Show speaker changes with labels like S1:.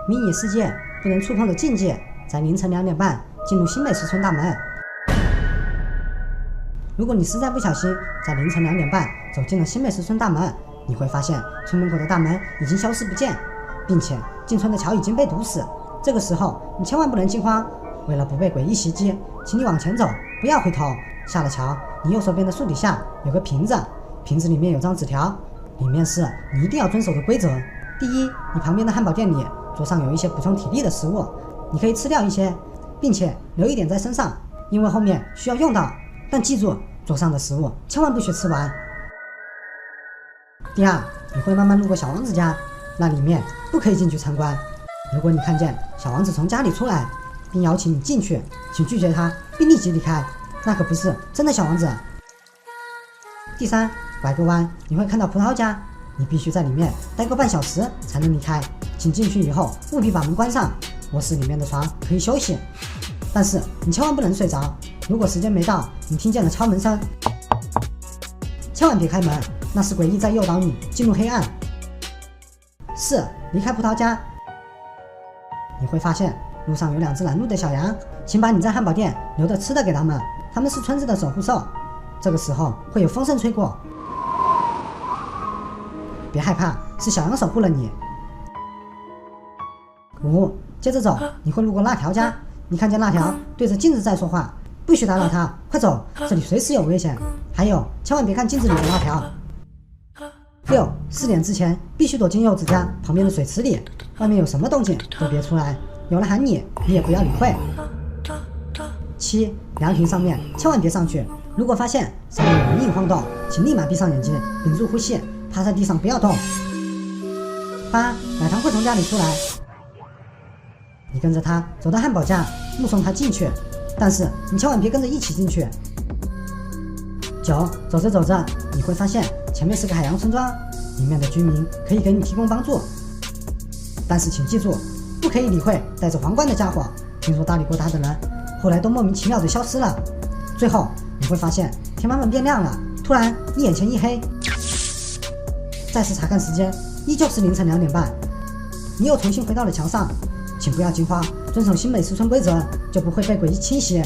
S1: 迷你世界不能触碰的境界，在凌晨2点半进入新美食村大门。如果你实在不小心在凌晨2点半走进了新美食村大门，你会发现村门口的大门已经消失不见，并且进村的桥已经被堵死。这个时候你千万不能惊慌，为了不被诡异袭击，请你往前走，不要回头。下了桥，你右手边的树底下有个瓶子，瓶子里面有张纸条，里面是你一定要遵守的规则。第一，你旁边的汉堡店里桌上有一些补充体力的食物，你可以吃掉一些，并且留一点在身上，因为后面需要用到。但记住，桌上的食物千万不许吃完。第二，你会慢慢路过小王子家，那里面不可以进去参观。如果你看见小王子从家里出来，并邀请你进去，请拒绝他，并立即离开，那可不是真的小王子。第三，拐个弯你会看到葡萄家，你必须在里面待个半小时才能离开，请进去以后务必把门关上。卧室里面的床可以休息，但是你千万不能睡着。如果时间没到，你听见了敲门声，千万别开门，那是诡异在诱导你进入黑暗。4. 离开葡萄家，你会发现路上有2只拦路的小羊，请把你在汉堡店留的吃的给他们，他们是村子的守护兽。这个时候会有风声吹过，别害怕，是小羊守护了你。5. 接着走，你会路过辣条家，你看见辣条对着镜子在说话，不许打扰他，快走，这里随时有危险。还有，千万别看镜子里的辣条。6. 4点之前必须躲进柚子家旁边的水池里，外面有什么动静都别出来，有人喊你，你也不要理会。7. 凉亭上面千万别上去，如果发现上面有人影晃动，请立马闭上眼睛，屏住呼吸，趴在地上不要动。8. 奶糖会从家里出来，你跟着他走到汉堡家，目送他进去，但是你千万别跟着一起进去。9. 走着走着，你会发现前面是个海洋村庄，里面的居民可以给你提供帮助，但是请记住，不可以理会戴着皇冠的家伙，听说搭理过他的人后来都莫名其妙的消失了。最后你会发现天慢慢变亮了，突然你眼前一黑，再次查看时间，依旧是凌晨2点半，你又重新回到了桥上。请不要惊慌，遵守新美食村规则，就不会被诡异侵袭。